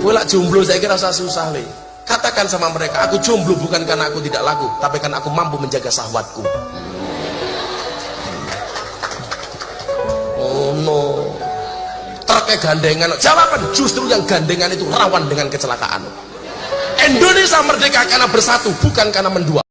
Kowe lak jomblo saiki rasa susah le. Katakan sama mereka, aku jomblo bukan karena aku tidak laku, tapi karena aku mampu menjaga syahwatku. Oh no. Truknya gandengan. Jawaban justru yang gandengan itu rawan dengan kecelakaan. Indonesia merdeka karena bersatu, bukan karena mendua.